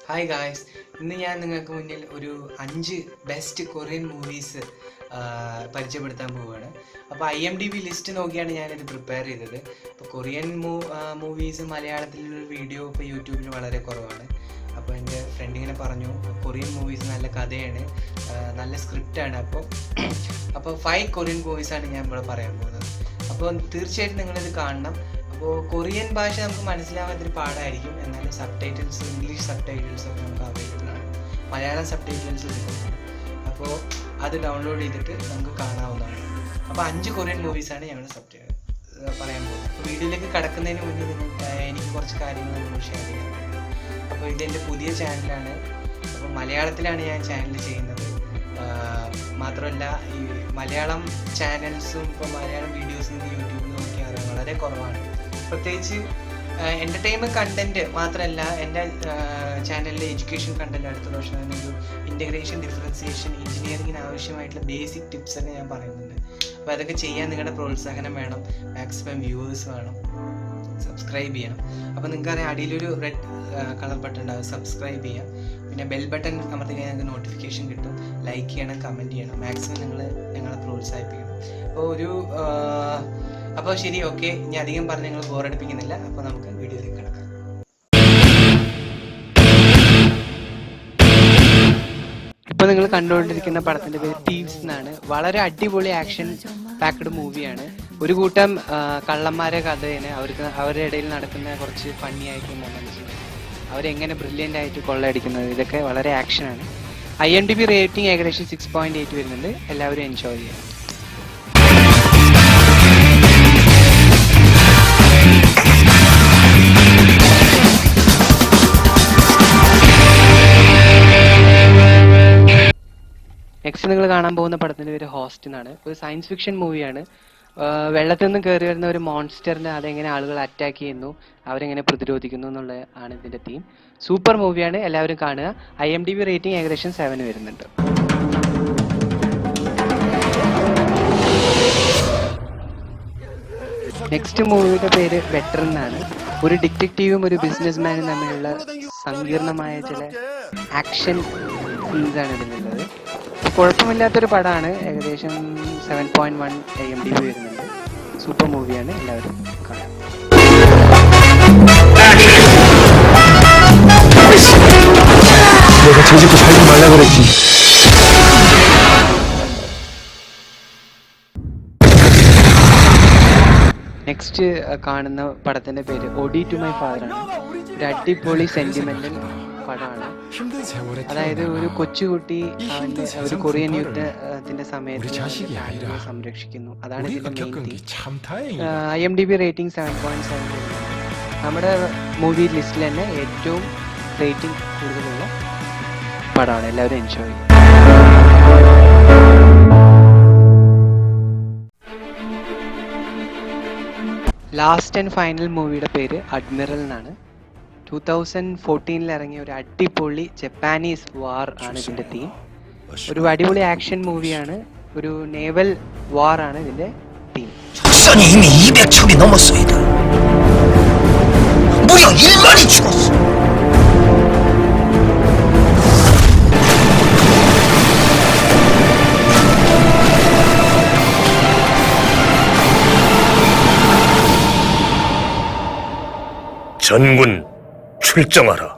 Hi guys, ഇന്ന് ഞാൻ നിങ്ങൾക്ക് മുന്നിൽ ഒരു 5 ബെസ്റ്റ് കൊറിയൻ മൂവീസ് പരിചയപ്പെടുത്താൻ പോവുകയാണ്. അപ്പോൾ IMDb ലിസ്റ്റ് നോക്കിയാണ് ഞാനിത് പ്രിപ്പയർ ചെയ്തത്. അപ്പോൾ കൊറിയൻ മൂവീസ് മലയാളത്തിലൊരു വീഡിയോ ഇപ്പോൾ യൂട്യൂബിൽ വളരെ കുറവാണ്. അപ്പോൾ എൻ്റെ ഫ്രണ്ട് ഇങ്ങനെ പറഞ്ഞു, കൊറിയൻ മൂവീസ് നല്ല കഥയാണ്, നല്ല സ്ക്രിപ്റ്റാണ്. അപ്പോൾ 5 കൊറിയൻ മൂവീസാണ് ഞാൻ ഇവിടെ പറയാൻ പോകുന്നത്. അപ്പോൾ തീർച്ചയായിട്ടും നിങ്ങളിത് കാണണം. അപ്പോൾ കൊറിയൻ ഭാഷ നമുക്ക് മനസ്സിലാവാത്തൊരു പാടായിരിക്കും, എന്നാലും ഇംഗ്ലീഷ് സബ് ടൈറ്റിൽസ് ഒക്കെ നമുക്ക് അവൈലബിൾ ആണ്. മലയാളം സബ് ടൈറ്റിൽസ് കിട്ടുന്നുണ്ട്. അപ്പോൾ അത് ഡൗൺലോഡ് ചെയ്തിട്ട് നമുക്ക് കാണാവുന്നതാണ്. അപ്പോൾ 5 കൊറിയൻ മൂവീസാണ് ഞങ്ങൾ പറയാൻ പോകുന്നത്. അപ്പോൾ വീഡിയോയിലേക്ക് കടക്കുന്നതിന് മുന്നേ എനിക്ക് കുറച്ച് കാര്യങ്ങൾ നിങ്ങൾ ഷെയർ ചെയ്യാൻ. അപ്പോൾ ഇതെൻ്റെ പുതിയ ചാനലാണ്. അപ്പോൾ മലയാളത്തിലാണ് ഞാൻ ചാനൽ ചെയ്യുന്നത്. മാത്രമല്ല, ഈ മലയാളം ചാനൽസും ഇപ്പോൾ മലയാളം വീഡിയോസും യൂട്യൂബിൽ നോക്കിയാൽ വളരെ കുറവാണ്. പ്രത്യേകിച്ച് എൻ്റർടൈൻമെൻറ്റ് കണ്ടൻറ്റ് മാത്രമല്ല, എൻ്റെ ചാനലിലെ എഡ്യൂക്കേഷൻ കണ്ടൻറ്റ് അടുത്ത വർഷം തന്നെ ഒരു ഇൻ്റഗ്രേഷൻ, ഡിഫറൻസിയേഷൻ, എഞ്ചിനീയറിങ്ങിന് ആവശ്യമായിട്ടുള്ള ബേസിക് ടിപ്സ് ഒക്കെ ഞാൻ പറയുന്നുണ്ട്. അപ്പോൾ അതൊക്കെ ചെയ്യാൻ നിങ്ങളുടെ പ്രോത്സാഹനം വേണം, മാക്സിമം വ്യൂവേഴ്സ് വേണം, സബ്സ്ക്രൈബ് ചെയ്യണം. അപ്പോൾ നിങ്ങൾക്കറിയാം, അടിയിലൊരു റെഡ് കളർ ബട്ടൺ ഉണ്ടാവും, സബ്സ്ക്രൈബ് ചെയ്യാം. പിന്നെ ബെൽ ബട്ടൺ അമർത്തി കഴിഞ്ഞാൽ നിങ്ങൾക്ക് നോട്ടിഫിക്കേഷൻ കിട്ടും. ലൈക്ക് ചെയ്യണം, കമൻറ്റ് ചെയ്യണം, മാക്സിമം ഞങ്ങളെ പ്രോത്സാഹിപ്പിക്കണം. അപ്പോൾ ശരി, ഓക്കെ, ഇനി അധികം പറഞ്ഞ് ഞങ്ങൾ ബോറടിപ്പിക്കുന്നില്ല. അപ്പോൾ നമുക്ക് വീഡിയോയിലേക്ക് കിടക്കാം. ഇപ്പോൾ നിങ്ങൾ കണ്ടുകൊണ്ടിരിക്കുന്ന പടത്തിൻ്റെ പേര് തീവ്സ് എന്നാണ്. വളരെ അടിപൊളി ആക്ഷൻ പാക്ക്ഡ് മൂവിയാണ്. ഒരു കൂട്ടം കള്ളന്മാരെ കഥയാണ്. അവരുടെ ഇടയിൽ നടക്കുന്ന കുറച്ച് ഫണ്ണി ആയിട്ടുള്ള മൊമെന്റ്സ്, അവരെങ്ങനെ ബ്രില്യൻ്റ് ആയിട്ട് കൊള്ളയടിക്കുന്നത്, ഇതൊക്കെ വളരെ ആക്ഷനാണ്. IMDb റേറ്റിംഗ് ഏകദേശം 6.8 വരുന്നുണ്ട്. എല്ലാവരും എൻജോയ് ചെയ്യാം. നെക്സ്റ്റ് നിങ്ങൾ കാണാൻ പോകുന്ന പടത്തിൻ്റെ പേര് ഹോസ്റ്റ് എന്നാണ്. ഒരു സയൻസ് ഫിക്ഷൻ മൂവിയാണ്. വെള്ളത്തിൽ നിന്ന് കയറി വരുന്ന ഒരു മോൺസ്റ്ററിനെ അതെങ്ങനെ ആളുകൾ അറ്റാക്ക് ചെയ്യുന്നു, അവരെങ്ങനെ പ്രതിരോധിക്കുന്നു എന്നുള്ള ആണ് ഇതിൻ്റെ തീം. സൂപ്പർ മൂവിയാണ്, എല്ലാവരും കാണുക. IMDb റേറ്റിംഗ് ഏകദേശം 7 വരുന്നുണ്ട്. നെക്സ്റ്റ് മൂവിയുടെ പേര് വെറ്ററൻ എന്നാണ്. ഒരു ഡിറ്റക്റ്റീവും ഒരു ബിസിനസ്മാനും തമ്മിലുള്ള സങ്കീർണമായ ചില ആക്ഷൻ സീൻസാണ് ഇതിലുള്ളത്. കുഴപ്പമില്ലാത്തൊരു പടമാണ്. ഏകദേശം 7.1 IMDb വരുന്നുണ്ട്. സൂപ്പർ മൂവിയാണ്, എല്ലാവരും കാണാം. നെക്സ്റ്റ് കാണുന്ന പടത്തിന്റെ പേര് OD ടു മൈ ഫാദർ ആണ്. ഒരു അടിപൊളി സെന്റിമെന്റൽ പടമാണ്. അതായത് ഒരു കൊച്ചുകുട്ടി അവന്റെ ഒരു കൊറിയൻ യുദ്ധത്തിന്റെ സമയത്ത് സംരക്ഷിക്കുന്നു. അതാണ് ഇതിന്റെ മെയിൻ തീം. IMDb rating 7.7. നമ്മുടെ മൂവി ലിസ്റ്റിൽ തന്നെ ഏറ്റവും റേറ്റിംഗ് കൂടുതലുള്ള പടമാണ്. എല്ലാവരും എൻജോയ് ചെയ്യും. ലാസ്റ്റ് ആൻഡ് ഫൈനൽ മൂവിയുടെ പേര് അഡ്മിറൽ എന്നാണ്. 2014 ഇറങ്ങിയ ഒരു അടിപൊളി ജപ്പാനീസ് വാർ ആണ് ഇതിന്റെ തീം. ഒരു അടിപൊളി ആക്ഷൻ മൂവിയാണ്. ഒരു നേവൽ വാർ ആണ് ഇതിന്റെ തീം. 이미 200척이 넘었어. 이들 무려 1만이 죽었어. 전군 출정하라.